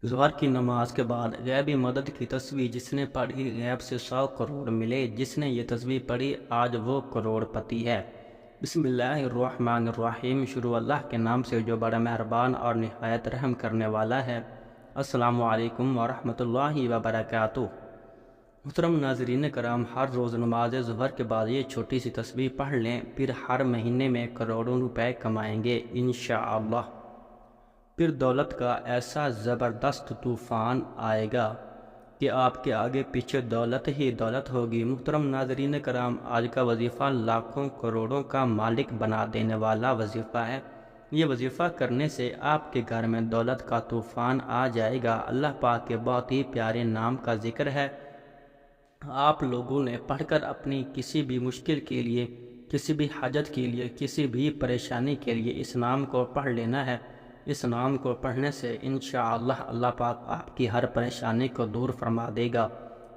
ظہر کی نماز کے بعد غیبی مدد کی تسبیح جس نے پڑھی غیب سے 100 کروڑ ملے، جس نے یہ تسبیح پڑھی آج وہ کروڑ پتی ہے۔ بسم اللہ الرحمن الرحیم۔ شروع اللہ کے نام سے جو بڑا مہربان اور نہایت رحم کرنے والا ہے۔ السلام علیکم ورحمۃ اللہ وبرکاتہ۔ محترم ناظرین کرام، ہر روز نماز ظہر کے بعد یہ چھوٹی سی تسبیح پڑھ لیں، پھر ہر مہینے میں کروڑوں روپے کمائیں گے انشاءاللہ۔ پھر دولت کا ایسا زبردست طوفان آئے گا کہ آپ کے آگے پیچھے دولت ہی دولت ہوگی۔ محترم ناظرین کرام، آج کا وظیفہ لاکھوں کروڑوں کا مالک بنا دینے والا وظیفہ ہے۔ یہ وظیفہ کرنے سے آپ کے گھر میں دولت کا طوفان آ جائے گا۔ اللہ پاک کے بہت ہی پیارے نام کا ذکر ہے۔ آپ لوگوں نے پڑھ کر اپنی کسی بھی مشکل کے لیے، کسی بھی حاجت کے لیے، کسی بھی پریشانی کے لیے اس نام کو پڑھ لینا ہے۔ اس نام کو پڑھنے سے انشاءاللہ اللہ پاک آپ کی ہر پریشانی کو دور فرما دے گا۔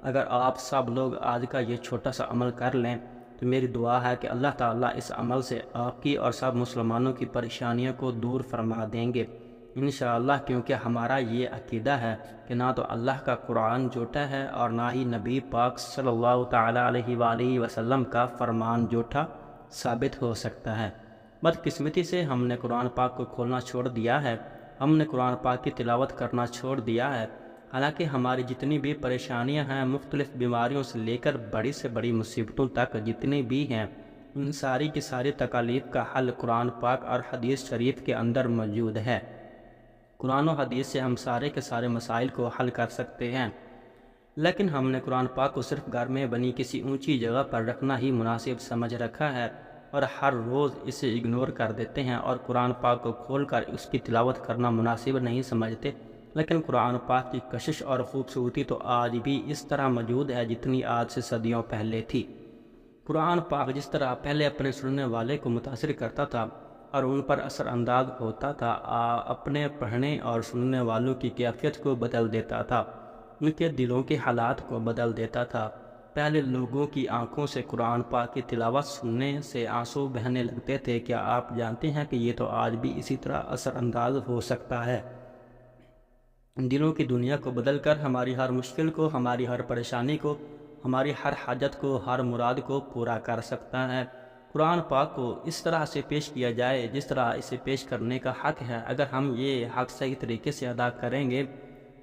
اگر آپ سب لوگ آج کا یہ چھوٹا سا عمل کر لیں تو میری دعا ہے کہ اللہ تعالیٰ اس عمل سے آپ کی اور سب مسلمانوں کی پریشانیوں کو دور فرما دیں گے انشاءاللہ، کیونکہ ہمارا یہ عقیدہ ہے کہ نہ تو اللہ کا قرآن جھوٹا ہے اور نہ ہی نبی پاک صلی اللہ تعالیٰ علیہ وآلہ وسلم کا فرمان جھوٹا ثابت ہو سکتا ہے۔ بدقسمتی سے ہم نے قرآن پاک کو کھولنا چھوڑ دیا ہے، ہم نے قرآن پاک کی تلاوت کرنا چھوڑ دیا ہے۔ حالانکہ ہماری جتنی بھی پریشانیاں ہیں، مختلف بیماریوں سے لے کر بڑی سے بڑی مصیبتوں تک جتنی بھی ہیں، ان ساری کی ساری تکالیف کا حل قرآن پاک اور حدیث شریف کے اندر موجود ہے۔ قرآن و حدیث سے ہم سارے کے سارے مسائل کو حل کر سکتے ہیں، لیکن ہم نے قرآن پاک کو صرف گھر میں بنی کسی اونچی جگہ پر رکھنا ہی مناسب سمجھ رکھا ہے اور ہر روز اسے اگنور کر دیتے ہیں اور قرآن پاک کو کھول کر اس کی تلاوت کرنا مناسب نہیں سمجھتے۔ لیکن قرآن پاک کی کشش اور خوبصورتی تو آج بھی اس طرح موجود ہے جتنی آج سے صدیوں پہلے تھی۔ قرآن پاک جس طرح پہلے اپنے سننے والے کو متاثر کرتا تھا اور ان پر اثر انداز ہوتا تھا، اپنے پڑھنے اور سننے والوں کی کیفیت کو بدل دیتا تھا، ان کے دلوں کے حالات کو بدل دیتا تھا۔ پہلے لوگوں کی آنکھوں سے قرآن پاک کی تلاوت سننے سے آنسو بہنے لگتے تھے۔ کیا آپ جانتے ہیں کہ یہ تو آج بھی اسی طرح اثر انداز ہو سکتا ہے؟ دلوں کی دنیا کو بدل کر ہماری ہر مشکل کو، ہماری ہر پریشانی کو، ہماری ہر حاجت کو، ہر مراد کو پورا کر سکتا ہے۔ قرآن پاک کو اس طرح سے پیش کیا جائے جس طرح اسے پیش کرنے کا حق ہے۔ اگر ہم یہ حق صحیح طریقے سے ادا کریں گے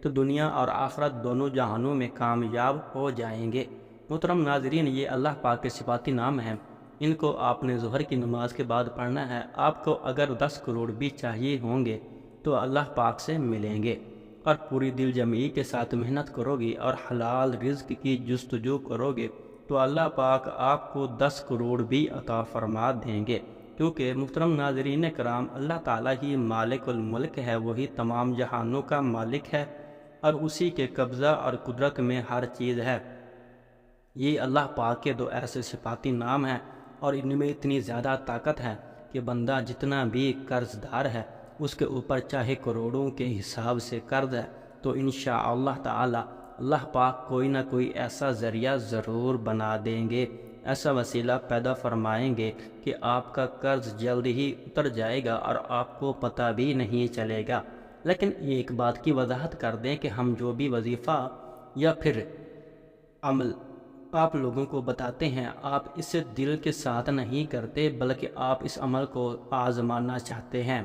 تو دنیا اور آخرت دونوں جہانوں میں کامیاب ہو جائیں گے۔ محترم ناظرین، یہ اللہ پاک کے صفاتی نام ہیں، ان کو آپ نے ظہر کی نماز کے بعد پڑھنا ہے۔ آپ کو اگر 10 کروڑ بھی چاہیے ہوں گے تو اللہ پاک سے ملیں گے، اور پوری دل جمعی کے ساتھ محنت کرو گی اور حلال رزق کی جستجو کرو گے تو اللہ پاک آپ کو 10 کروڑ بھی عطا فرما دیں گے، کیونکہ محترم ناظرین کرام، اللہ تعالیٰ ہی مالک الملک ہے، وہی تمام جہانوں کا مالک ہے اور اسی کے قبضہ اور قدرت میں ہر چیز ہے۔ یہ اللہ پاک کے دو ایسے صفاتی نام ہیں اور ان میں اتنی زیادہ طاقت ہے کہ بندہ جتنا بھی قرض دار ہے، اس کے اوپر چاہے کروڑوں کے حساب سے قرض ہے تو انشاءاللہ تعالی اللہ پاک کوئی نہ کوئی ایسا ذریعہ ضرور بنا دیں گے، ایسا وسیلہ پیدا فرمائیں گے کہ آپ کا قرض جلد ہی اتر جائے گا اور آپ کو پتہ بھی نہیں چلے گا۔ لیکن ایک بات کی وضاحت کر دیں کہ ہم جو بھی وظیفہ یا پھر عمل آپ لوگوں کو بتاتے ہیں، آپ اسے دل کے ساتھ نہیں کرتے، بلکہ آپ اس عمل کو آزمانا چاہتے ہیں۔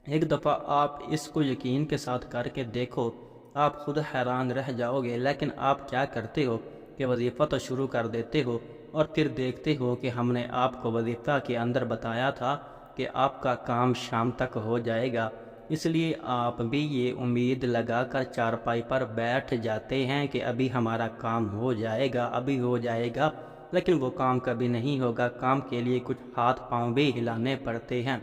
ایک دفعہ آپ اس کو یقین کے ساتھ کر کے دیکھو، آپ خود حیران رہ جاؤ گے۔ لیکن آپ کیا کرتے ہو کہ وظیفہ تو شروع کر دیتے ہو اور پھر دیکھتے ہو کہ ہم نے آپ کو وظیفہ کے اندر بتایا تھا کہ آپ کا کام شام تک ہو جائے گا، اس لیے آپ بھی یہ امید لگا کر چارپائی پر بیٹھ جاتے ہیں کہ ابھی ہمارا کام ہو جائے گا، ابھی ہو جائے گا، لیکن وہ کام کبھی نہیں ہوگا۔ کام کے لیے کچھ ہاتھ پاؤں بھی ہلانے پڑتے ہیں۔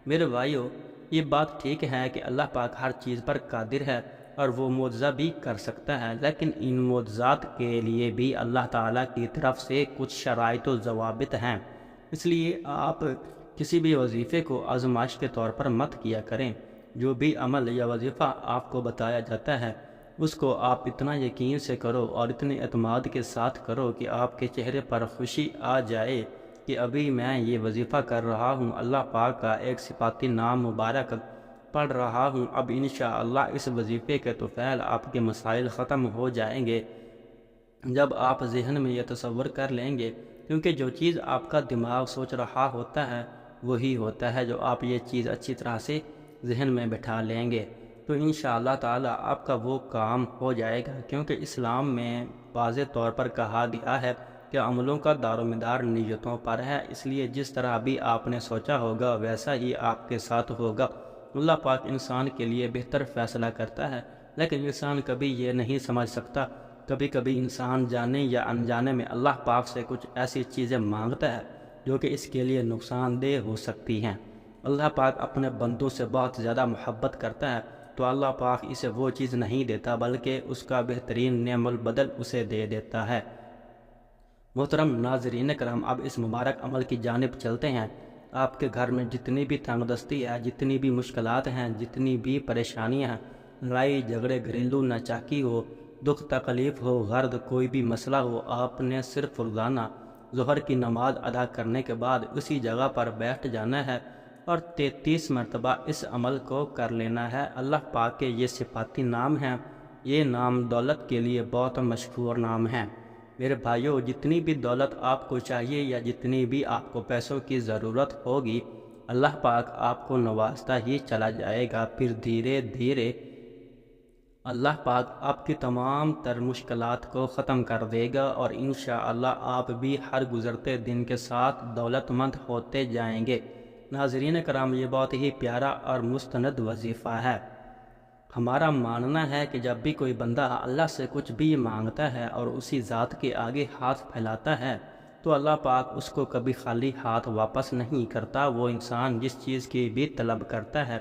میرے بھائیو، یہ بات ٹھیک ہے کہ اللہ پاک ہر چیز پر قادر ہے اور وہ معجزہ بھی کر سکتا ہے، لیکن ان معجزات کے لیے بھی اللہ تعالیٰ کی طرف سے کچھ شرائط و ضوابط ہیں۔ اس لیے آپ کسی بھی وظیفے کو آزمائش کے طور پر مت کیا کریں۔ جو بھی عمل یا وظیفہ آپ کو بتایا جاتا ہے اس کو آپ اتنا یقین سے کرو اور اتنے اعتماد کے ساتھ کرو کہ آپ کے چہرے پر خوشی آ جائے کہ ابھی میں یہ وظیفہ کر رہا ہوں۔ اللہ پاک کا ایک صفاتی نام مبارک پڑھ رہا ہوں، اب انشاءاللہ اس وظیفے کے طفیل آپ کے مسائل ختم ہو جائیں گے جب آپ ذہن میں یہ تصور کر لیں گے، کیونکہ جو چیز آپ کا دماغ سوچ رہا ہوتا ہے وہی ہوتا ہے جو آپ یہ چیز اچھی طرح سے ذہن میں بٹھا لیں گے تو انشاءاللہ تعالی آپ کا وہ کام ہو جائے گا، کیونکہ اسلام میں واضح طور پر کہا گیا ہے کہ عملوں کا دار و مدار نیتوں پر ہے، اس لیے جس طرح بھی آپ نے سوچا ہوگا ویسا ہی آپ کے ساتھ ہوگا۔ اللہ پاک انسان کے لیے بہتر فیصلہ کرتا ہے، لیکن انسان کبھی یہ نہیں سمجھ سکتا۔ کبھی کبھی انسان جانے یا انجانے میں اللہ پاک سے کچھ ایسی چیزیں مانگتا ہے جو کہ اس کے لیے نقصان دہ ہو سکتی ہیں۔ اللہ پاک اپنے بندوں سے بہت زیادہ محبت کرتا ہے تو اللہ پاک اسے وہ چیز نہیں دیتا بلکہ اس کا بہترین نعم البدل اسے دے دیتا ہے۔ محترم ناظرین کرام، اب اس مبارک عمل کی جانب چلتے ہیں۔ آپ کے گھر میں جتنی بھی تنگ دستی ہے، جتنی بھی مشکلات ہیں، جتنی بھی پریشانیاں ہیں، لڑائی جھگڑے گھریلو ناچاکی ہو، دکھ تکلیف ہو، غرض کوئی بھی مسئلہ ہو، آپ نے صرف روزانہ ظہر کی نماز ادا کرنے کے بعد اسی جگہ پر بیٹھ جانا ہے اور 33 مرتبہ اس عمل کو کر لینا ہے۔ اللہ پاک کے یہ صفاتی نام ہیں، یہ نام دولت کے لیے بہت مشہور نام ہیں۔ میرے بھائیوں، جتنی بھی دولت آپ کو چاہیے یا جتنی بھی آپ کو پیسوں کی ضرورت ہوگی، اللہ پاک آپ کو نوازتا ہی چلا جائے گا، پھر دھیرے دھیرے اللہ پاک آپ کی تمام تر مشکلات کو ختم کر دے گا اور انشاءاللہ آپ بھی ہر گزرتے دن کے ساتھ دولت مند ہوتے جائیں گے۔ ناظرین کرام، یہ بہت ہی پیارا اور مستند وظیفہ ہے۔ ہمارا ماننا ہے کہ جب بھی کوئی بندہ اللہ سے کچھ بھی مانگتا ہے اور اسی ذات کے آگے ہاتھ پھیلاتا ہے تو اللہ پاک اس کو کبھی خالی ہاتھ واپس نہیں کرتا۔ وہ انسان جس چیز کی بھی طلب کرتا ہے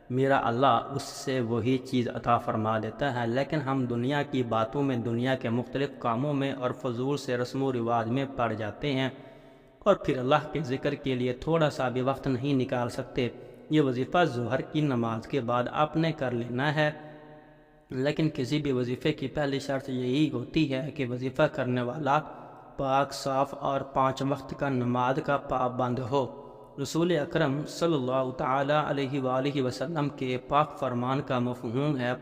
میرا اللہ اس سے وہی چیز عطا فرما دیتا ہے، لیکن ہم دنیا کی باتوں میں، دنیا کے مختلف کاموں میں اور فضول سے رسم و رواج میں پڑ جاتے ہیں اور پھر اللہ کے ذکر کے لیے تھوڑا سا بھی وقت نہیں نکال سکتے۔ یہ وظیفہ ظہر کی نماز کے بعد آپ نے کر لینا ہے، لیکن کسی بھی وظیفے کی پہلی شرط یہی ہوتی ہے کہ وظیفہ کرنے والا پاک صاف اور 5 وقت کا نماز کا پابند ہو۔ رسول اکرم صلی اللہ تعالیٰ علیہ وآلہ وسلم کے پاک فرمان کا مفہوم ہے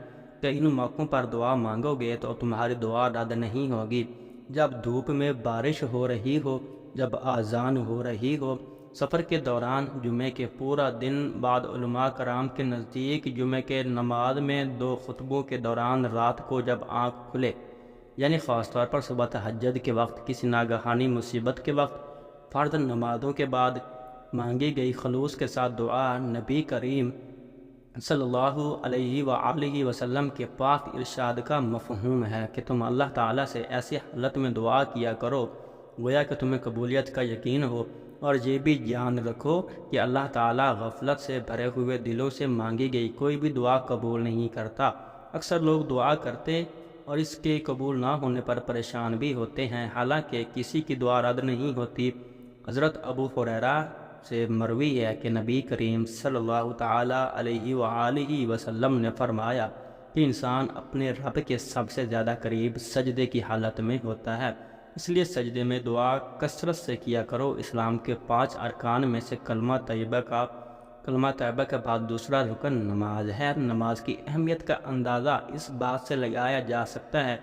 کہ ان موقعوں پر دعا مانگو گے تو تمہاری دعا رد نہیں ہوگی۔ جب دھوپ میں بارش ہو رہی ہو، جب آذان ہو رہی ہو، سفر کے دوران، جمعے کے پورا دن، بعد علماء کرام کے نزدیک جمعے کے نماز میں 2 خطبوں کے دوران، رات کو جب آنکھ کھلے، یعنی خاص طور پر صبح تہجد کے وقت، کسی ناگہانی مصیبت کے وقت، فرض نمازوں کے بعد مانگی گئی خلوص کے ساتھ دعا، نبی کریم صلی اللہ علیہ وآلہ وسلم کے پاک ارشاد کا مفہوم ہے کہ تم اللہ تعالیٰ سے ایسی حالت میں دعا کیا کرو گویا کہ تمہیں قبولیت کا یقین ہو، اور یہ بھی جان رکھو کہ اللہ تعالیٰ غفلت سے بھرے ہوئے دلوں سے مانگی گئی کوئی بھی دعا قبول نہیں کرتا۔ اکثر لوگ دعا کرتے اور اس کے قبول نہ ہونے پر پریشان بھی ہوتے ہیں، حالانکہ کسی کی دعا رد نہیں ہوتی۔ حضرت ابو ہریرہ سے مروی ہے کہ نبی کریم صلی اللہ تعالیٰ علیہ وآلہ وسلم نے فرمایا کہ انسان اپنے رب کے سب سے زیادہ قریب سجدے کی حالت میں ہوتا ہے، اس لیے سجدے میں دعا کثرت سے کیا کرو۔ اسلام کے 5 ارکان میں سے کلمہ طیبہ کے بعد دوسرا رکن نماز ہے۔ نماز کی اہمیت کا اندازہ اس بات سے لگایا جا سکتا ہے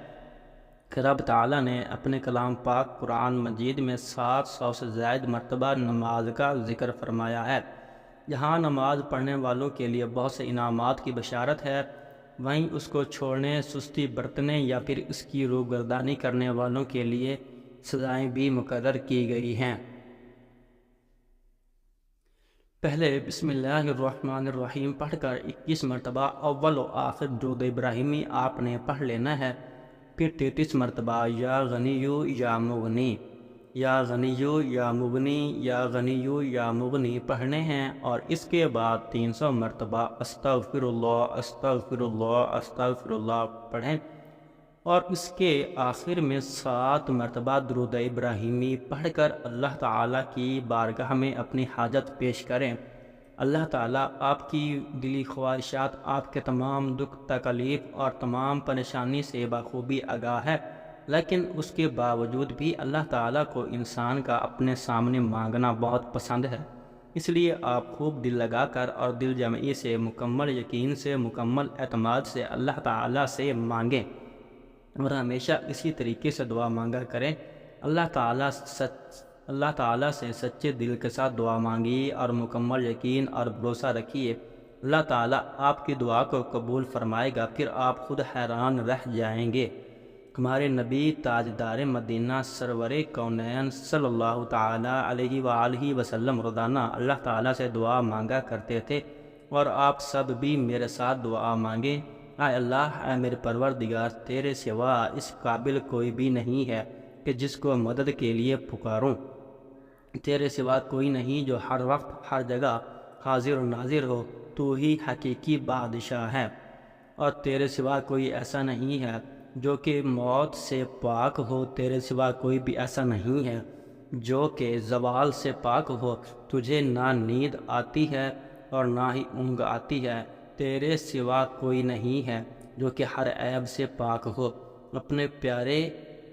کہ رب تعالیٰ نے اپنے کلام پاک قرآن مجید میں 700 سے زائد مرتبہ نماز کا ذکر فرمایا ہے۔ جہاں نماز پڑھنے والوں کے لیے بہت سے انعامات کی بشارت ہے، وہیں اس کو چھوڑنے، سستی برتنے یا پھر اس کی روگردانی کرنے والوں کے لیے سزائیں بھی مقرر کی گئی ہیں۔ پہلے بسم اللہ الرحمن الرحیم پڑھ کر 21 مرتبہ اول و آخر درود ابراہیمی آپ نے پڑھ لینا ہے، پھر 33 مرتبہ یا غنیو یا مغنی، یا غنیو یا مغنی، یا غنیو یا مغنی پڑھنے ہیں، اور اس کے بعد 300 مرتبہ استغفر اللہ استغفر اللہ استغفر اللہ پڑھیں، اور اس کے آخر میں 7 مرتبہ درود ابراہیمی پڑھ کر اللہ تعالیٰ کی بارگاہ میں اپنی حاجت پیش کریں۔ اللہ تعالیٰ آپ کی دلی خواہشات، آپ کے تمام دکھ تکلیف اور تمام پریشانی سے بخوبی آگاہ ہے، لیکن اس کے باوجود بھی اللہ تعالیٰ کو انسان کا اپنے سامنے مانگنا بہت پسند ہے۔ اس لیے آپ خوب دل لگا کر اور دل جمعی سے، مکمل یقین سے، مکمل اعتماد سے اللہ تعالیٰ سے مانگیں اور ہمیشہ اسی طریقے سے دعا مانگا کریں۔ اللہ تعالیٰ سے سچے دل کے ساتھ دعا مانگیے اور مکمل یقین اور بھروسہ رکھیے، اللہ تعالیٰ آپ کی دعا کو قبول فرمائے گا، پھر آپ خود حیران رہ جائیں گے۔ ہمارے نبی تاجدار مدینہ سرور کونین صلی اللہ تعالیٰ علیہ وآلہ وسلم روزانہ اللہ تعالیٰ سے دعا مانگا کرتے تھے، اور آپ سب بھی میرے ساتھ دعا مانگیں۔ اے اللہ، اے میرے پروردگار، تیرے سوا اس قابل کوئی بھی نہیں ہے کہ جس کو مدد کے لیے پکاروں۔ تیرے سوا کوئی نہیں جو ہر وقت ہر جگہ حاضر و ناظر ہو، تو ہی حقیقی بادشاہ ہے، اور تیرے سوا کوئی ایسا نہیں ہے جو کہ موت سے پاک ہو، تیرے سوا کوئی بھی ایسا نہیں ہے جو کہ زوال سے پاک ہو، تجھے نہ نیند آتی ہے اور نہ ہی اونگ آتی ہے، تیرے سوا کوئی نہیں ہے جو کہ ہر عیب سے پاک ہو۔ اپنے پیارے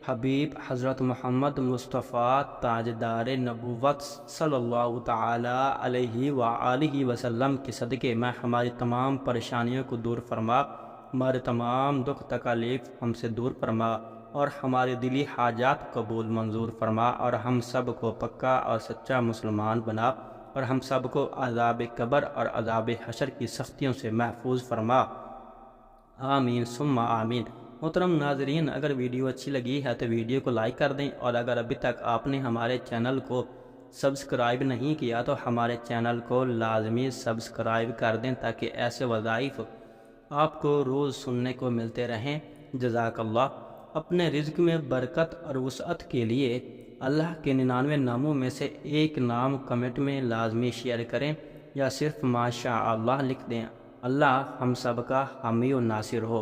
حبیب حضرت محمد مصطفیٰ تاجدار نبوت صلی اللہ تعالیٰ علیہ وآلہ وسلم کے صدقے میں ہماری تمام پریشانیوں کو دور فرما، ہمارے تمام دکھ تکالیف ہم سے دور فرما، اور ہمارے دلی حاجات قبول منظور فرما، اور ہم سب کو پکا اور سچا مسلمان بنا، اور ہم سب کو عذاب قبر اور عذاب حشر کی سختیوں سے محفوظ فرما، آمین ثم آمین۔ محترم ناظرین، اگر ویڈیو اچھی لگی ہے تو ویڈیو کو لائک کر دیں، اور اگر ابھی تک آپ نے ہمارے چینل کو سبسکرائب نہیں کیا تو ہمارے چینل کو لازمی سبسکرائب کر دیں تاکہ ایسے وظائف آپ کو روز سننے کو ملتے رہیں۔ جزاک اللہ۔ اپنے رزق میں برکت اور وسعت کے لیے اللہ کے 99 ناموں میں سے ایک نام کمنٹ میں لازمی شیئر کریں، یا صرف ماشاء اللہ لکھ دیں۔ اللہ ہم سب کا حامی و ناصر ہو۔